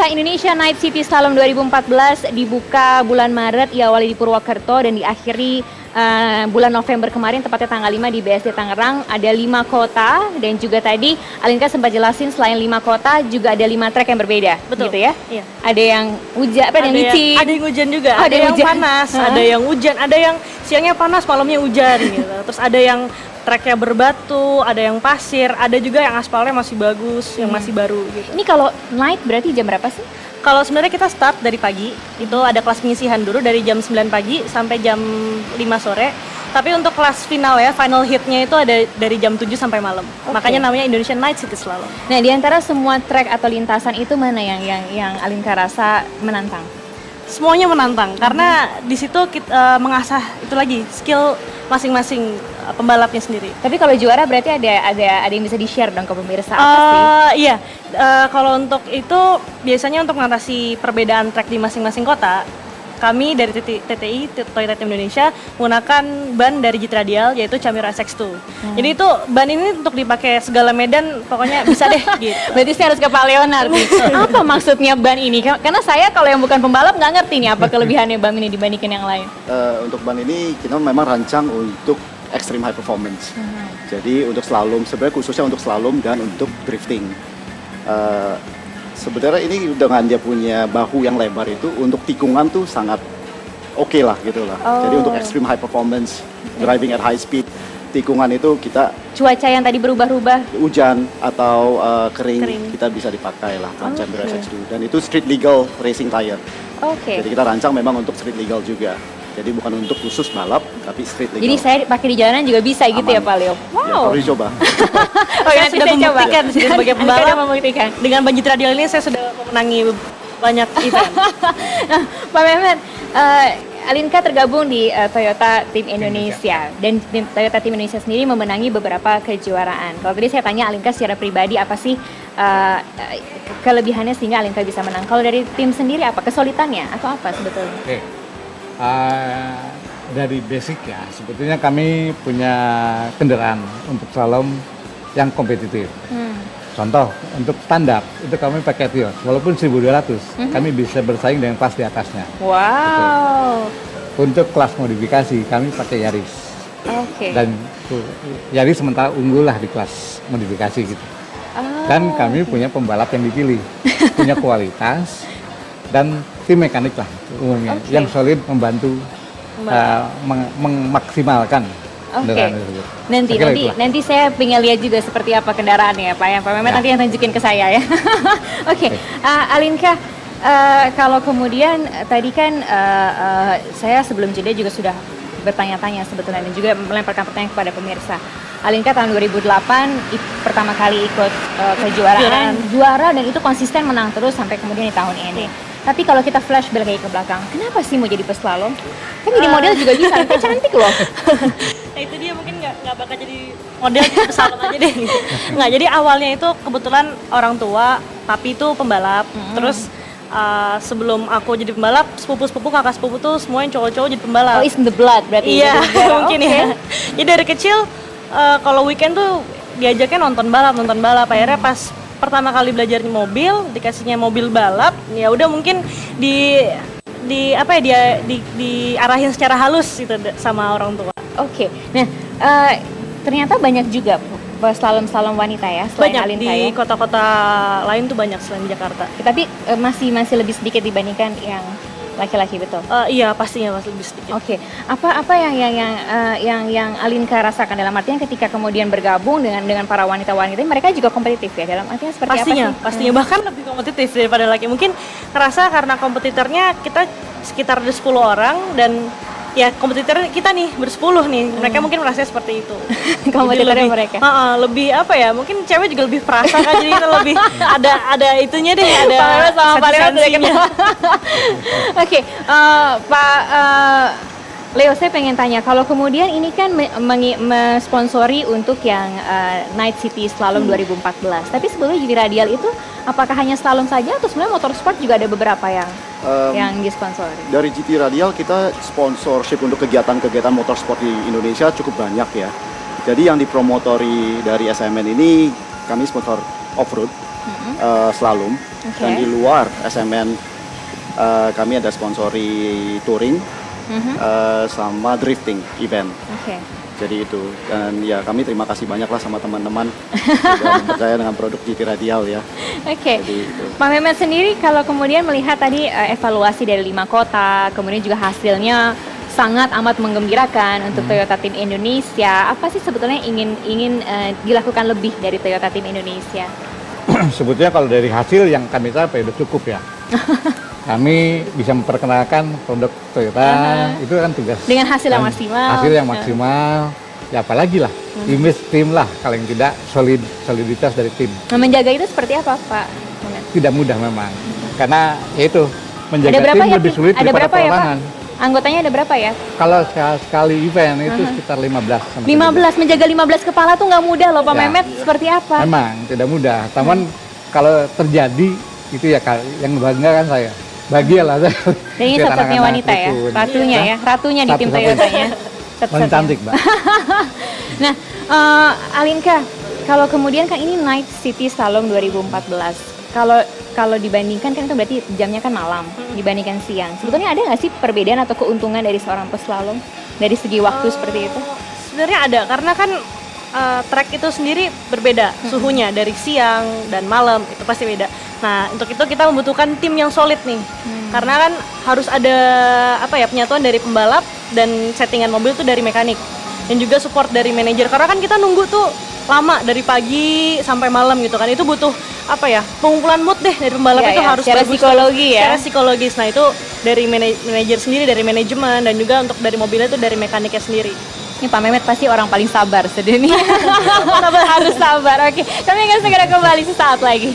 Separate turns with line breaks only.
pemirsa, Indonesia Night City Slalom 2014 dibuka bulan Maret, diawali di Purwokerto dan diakhiri bulan November kemarin, tepatnya tanggal 5 di BSD Tangerang. Ada 5 kota dan juga tadi Alinka sempat jelasin selain 5 kota juga ada 5 trek yang berbeda.
Betul.
Gitu ya? Iya. Ada yang hujan, ada yang licin.
Ada yang hujan juga,
Oh,
ada yang panas, ada yang hujan, ada yang siangnya panas, malamnya hujan gitu. Terus ada yang treknya berbatu, ada yang pasir, ada juga yang aspalnya masih bagus, yang masih baru gitu.
Ini kalau night berarti jam berapa sih?
Kalau sebenarnya kita start dari pagi, itu ada kelas penyisihan dulu dari jam 9 pagi sampai jam 5 sore. Tapi untuk kelas final ya, final hitnya itu ada dari jam 7 sampai malam. Makanya namanya Indonesian Night City Slalom.
Nah, di antara semua trek atau lintasan itu mana yang Alinka rasa menantang?
Semuanya menantang karena di situ kita mengasah itu lagi skill masing-masing pembalapnya sendiri.
Tapi kalau juara berarti ada yang bisa di-share dong ke pemirsa apa sih?
Iya, kalau untuk itu biasanya untuk mengatasi perbedaan trek di masing-masing kota, kami dari TTI, Toyota Team Indonesia, menggunakan ban dari JIT Radial, yaitu Camiro SX2. Jadi itu ban ini untuk dipakai segala medan, pokoknya bisa deh gitu.
Berarti saya harus ke Pak Leonard nih. Apa maksudnya ban ini? Karena saya kalau yang bukan pembalap nggak ngerti nih apa kelebihannya ban ini dibandingkan yang lain.
Untuk ban ini kita memang rancang untuk extreme high performance. Jadi untuk slalom, sebenarnya khususnya untuk slalom dan untuk drifting. Sebenarnya ini dengan dia punya bahu yang lebar itu untuk tikungan tuh sangat oke lah gitu lah. Jadi untuk extreme high performance, driving at high speed, tikungan itu kita
Cuaca yang tadi berubah-ubah.
hujan atau kering, kita bisa dipakai lah ban Camiro SX2. Dan itu street legal racing tire.
Oke.
Jadi kita rancang memang untuk street legal juga. Jadi bukan untuk khusus balap, tapi street legal.
Jadi saya pakai di jalanan juga bisa gitu ya Pak Leo?
Ya,
Wow.
harus dicoba.
Oh,
Saya sudah membuktikan di sini sebagai pembalap.
Sudah membuktikan.
Dengan ban JIT Radial ini saya sudah memenangi banyak event.
Nah, Pak Mehmet, Alinka tergabung di Toyota Team Indonesia dan Toyota Team Indonesia sendiri memenangi beberapa kejuaraan. Kalau tadi saya tanya Alinka secara pribadi apa sih kelebihannya sehingga Alinka bisa menang? Kalau dari tim sendiri apa kesulitannya atau apa sebetulnya?
Oke. Dari basic ya, sebetulnya kami punya kendaraan untuk slalom yang kompetitif. Contoh, untuk standar itu kami pakai Etios, walaupun 1200, kami bisa bersaing dengan kelas di atasnya.
Wow.
Untuk kelas modifikasi, kami pakai Yaris.
Oke.
Dan Yaris sementara unggul lah di kelas modifikasi gitu. Dan kami punya pembalap yang dipilih, punya kualitas, dan tim mekanik lah umumnya, yang solid membantu memaksimalkan kendaraan tersebut.
Nanti saya pengen lihat juga seperti apa kendaraannya Pak. Yang Pak Mehmet nanti yang tunjukin ke saya ya. Oke. Alinka, kalau kemudian tadi kan saya sebelum jeda juga sudah bertanya-tanya sebetulnya dan juga melemparkan pertanyaan kepada pemirsa. Alinka tahun 2008 pertama kali ikut kejuaraan, juara dan itu konsisten menang terus sampai kemudian di tahun ini. Tapi kalau kita flashback lagi ke belakang, kenapa sih mau jadi peslalom? Kan jadi model juga bisa, Alinka cantik loh.
Nah itu dia mungkin nggak bakal jadi model pesawat aja deh gitu. Nggak, jadi awalnya itu kebetulan orang tua papi itu pembalap. Terus sebelum aku jadi pembalap, sepupu-sepupu, kakak sepupu tuh semuanya cowok-cowok jadi pembalap.
Oh, is in the blood berarti.
Iya, mungkin ya. Jadi dari kecil kalau weekend tuh diajaknya nonton balap. Akhirnya pas pertama kali belajar mobil, dikasihnya mobil balap, ya udah mungkin diarahin secara halus gitu sama orang tua.
Oke. Nah, ternyata banyak juga slalom wanita ya selain
Banyak
Alinka
di
ya.
kota-kota lain tuh banyak selain di Jakarta.
Tapi masih lebih sedikit dibandingkan yang laki-laki, betul?
Iya, pastinya masih lebih sedikit.
Oke. Apa yang Alinka rasakan dalam artian ketika kemudian bergabung dengan para wanita-wanita, mereka juga kompetitif ya dalam artian seperti
Pastinya,
apa sih?
pastinya bahkan lebih kompetitif daripada laki. Mungkin ngerasa karena kompetitornya kita sekitar ada 10 orang dan ya kompetitor kita nih bersepuluh nih, mereka mungkin merasa seperti itu.
Kompetitornya mereka.
Lebih apa ya? Mungkin cewek juga lebih perasa kan, jadi kita lebih ada itunya deh, ada sensinya.
Oke, Pak Leo, saya pengen tanya, kalau kemudian ini kan mensponsori untuk yang Night City Slalom 2014, tapi sebelumnya JIT Radial itu apakah hanya slalom saja atau sebenarnya motorsport juga ada beberapa yang disponsori?
Dari JIT Radial kita sponsorship untuk kegiatan-kegiatan motorsport di Indonesia cukup banyak ya. Jadi yang dipromotori dari SMN ini kami sponsor off-road, slalom. Dan di luar SMN kami ada sponsori touring sama drifting event. Jadi itu, dan ya kami terima kasih banyak lah sama teman-teman sudah percaya dengan produk GT Radial ya.
Pak Mehmet sendiri kalau kemudian melihat tadi evaluasi dari 5 kota, kemudian juga hasilnya sangat amat menggembirakan untuk Toyota Team Indonesia. Apa sih sebetulnya ingin dilakukan lebih dari Toyota Team Indonesia?
Sebetulnya kalau dari hasil yang kami capai udah cukup ya. Kami bisa memperkenalkan produk Toyota, itu kan tugas.
Dengan hasil yang maksimal.
Hasil yang maksimal, ya apalagi lah, image tim lah, kalau yang tidak soliditas dari tim.
Nah, menjaga itu seperti apa, Pak?
Tidak mudah memang, karena itu menjaga tim lebih sulit daripada perorangan.
Anggotanya ada berapa ya?
Kalau sekali event itu sekitar 15.
15, menjaga 15 kepala tuh nggak mudah loh Pak Mehmet, seperti apa?
Memang tidak mudah, namun kalau terjadi itu ya yang bangga kan saya. Bahagialah saya.
Dan ini satu-satunya wanita ya, ratunya ya, ratunya di tim Toyota-nya.
Paling cantik, Mbak.
Nah, Alinka, kalau kemudian kan ini Night City Slalom 2014. Kalau dibandingkan kan itu berarti jamnya kan malam dibandingkan siang. Sebetulnya ada nggak sih perbedaan atau keuntungan dari seorang peslalom dari segi waktu seperti itu?
Sebenarnya ada, karena kan track itu sendiri berbeda suhunya dari siang dan malam, itu pasti beda. Nah, untuk itu kita membutuhkan tim yang solid nih. Karena kan harus ada penyatuan dari pembalap dan settingan mobil tuh dari mekanik. Dan juga support dari manajer. Karena kan kita nunggu tuh lama dari pagi sampai malam gitu kan. Itu butuh pengumpulan mood deh dari pembalap itu harus
secara
bagus.
Psikologi ya.
Secara psikologis. Nah, itu dari manajer sendiri, dari manajemen, dan juga untuk dari mobilnya itu dari mekaniknya sendiri.
Ini Pak Mehmet pasti orang paling sabar sedunia. Harus sabar. Oke, kami akan segera kembali sesaat lagi.